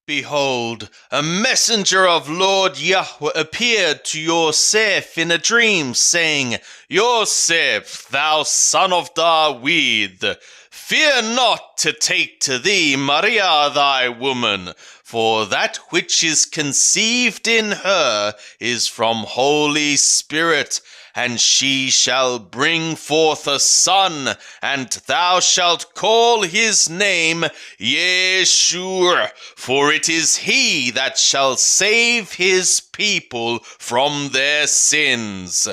Behold, a messenger of Lord Yahweh appeared to Yosef in a dream, saying, Yosef, thou son of David, fear not to take to thee Maria thy woman, for that which is conceived in her is from Holy Spirit, and she shall bring forth a son, and thou shalt call his name Yeshua, for it is he that shall save his people from their sins.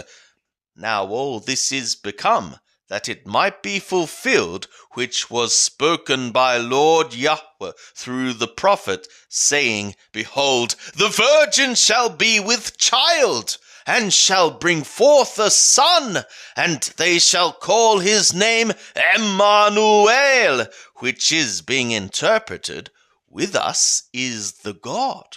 Now all this is become, that it might be fulfilled, which was spoken by Lord Yahweh through the prophet, saying, Behold, the virgin shall be with child, and shall bring forth a son, and they shall call his name Emmanuel, which is, being interpreted, with us is the God.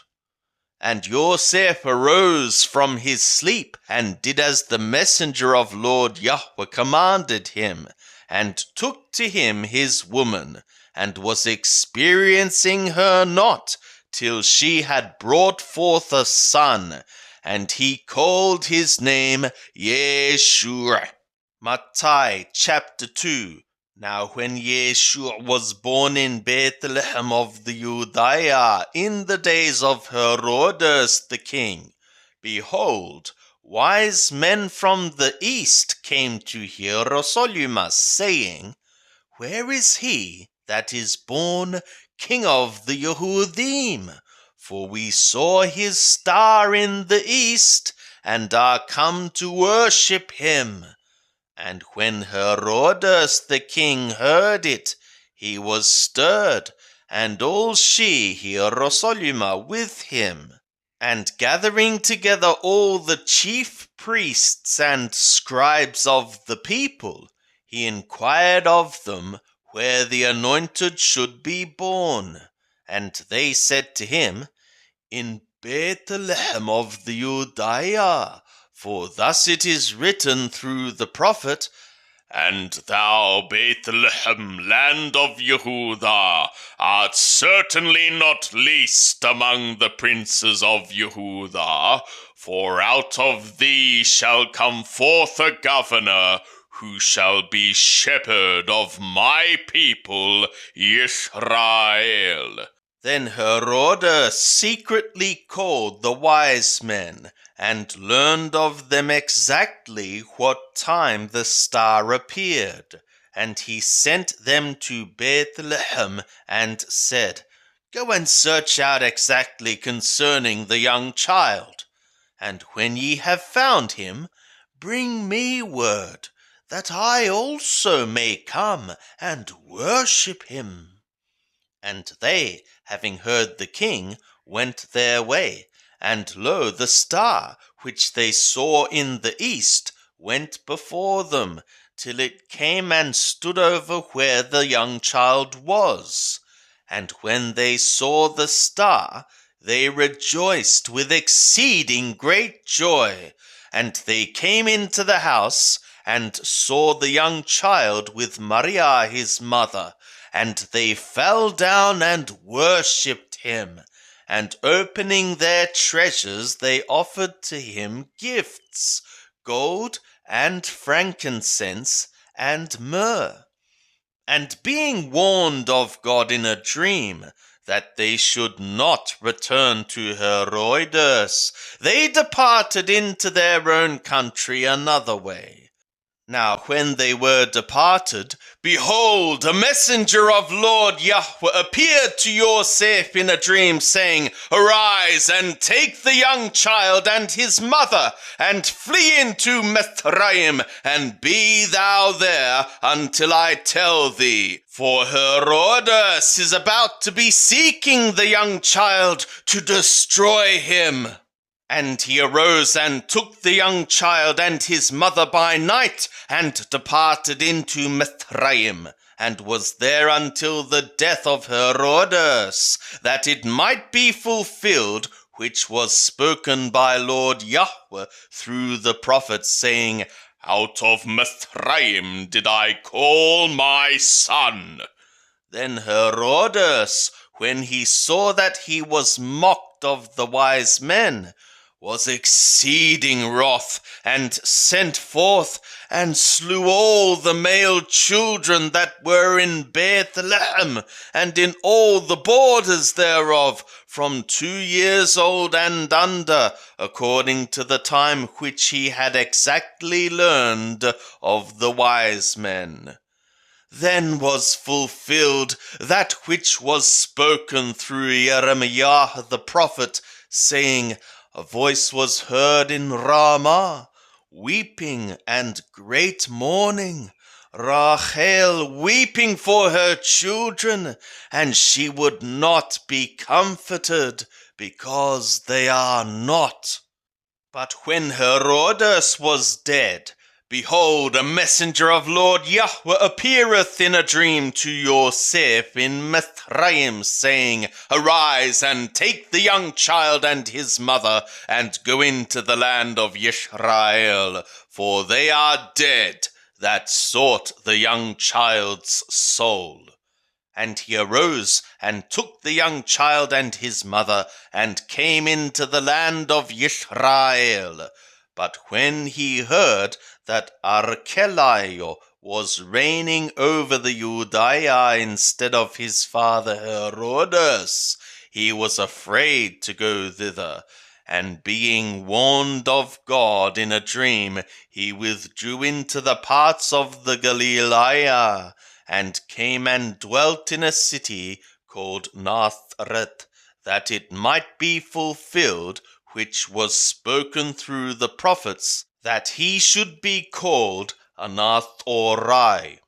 And Yosef arose from his sleep, and did as the messenger of Lord Yahweh commanded him, and took to him his woman, and was experiencing her not, till she had brought forth a son, and he called his name Yeshua. Mattai chapter 2. Now when Yeshua was born in Bethlehem of the Judea in the days of Herodes the king, behold, wise men from the east came to Jerusalem, saying, Where is he that is born King of the Yehudim? For we saw his star in the east, and are come to worship him. And when Herodes the king heard it, he was stirred, and all she, Jerusalem, with him. And gathering together all the chief priests and scribes of the people, he inquired of them where the anointed should be born. And they said to him, In Bethlehem of the Judea, for thus it is written through the prophet, And thou, Bethlehem, land of Yehudah, art certainly not least among the princes of Yehudah, for out of thee shall come forth a governor, who shall be shepherd of my people Israel. Then Herodes secretly called the wise men, and learned of them exactly what time the star appeared. And he sent them to Bethlehem, and said, Go and search out exactly concerning the young child. And when ye have found him, bring me word, that I also may come and worship him. And they, having heard the king, went their way. And lo, the star, which they saw in the east, went before them, till it came and stood over where the young child was. And when they saw the star, they rejoiced with exceeding great joy. And they came into the house, and saw the young child with Maria his mother, and they fell down and worshipped him. And opening their treasures, they offered to him gifts, gold and frankincense and myrrh. And being warned of God in a dream, that they should not return to Herodes, they departed into their own country another way. Now when they were departed, behold, a messenger of Lord Yahweh appeared to Yosef in a dream, saying, Arise, and take the young child and his mother, and flee into Mithraim, and be thou there until I tell thee. For Herodes is about to be seeking the young child to destroy him. And he arose and took the young child and his mother by night, and departed into Mithraim, and was there until the death of Herodes, that it might be fulfilled which was spoken by Lord Yahweh through the prophet, saying, Out of Mithraim did I call my son. Then Herodes, when he saw that he was mocked of the wise men, was exceeding wroth, and sent forth, and slew all the male children that were in Bethlehem, and in all the borders thereof, from 2 years old and under, according to the time which he had exactly learned of the wise men. Then was fulfilled that which was spoken through Jeremiah the prophet, saying, A voice was heard in Ramah, weeping and great mourning, Rachel weeping for her children, and she would not be comforted, because they are not. But when Herodes was dead, behold, a messenger of Lord Yahweh appeareth in a dream to Yosef in Mithraim, saying, Arise, and take the young child and his mother, and go into the land of Israel, for they are dead that sought the young child's soul. And he arose, and took the young child and his mother, and came into the land of Israel. But when he heard that Archelaio was reigning over the Judea instead of his father Herodes, he was afraid to go thither. And being warned of God in a dream, he withdrew into the parts of the Galilee, and came and dwelt in a city called Nazareth, that it might be fulfilled which was spoken through the prophets, that he should be called a Nazorite.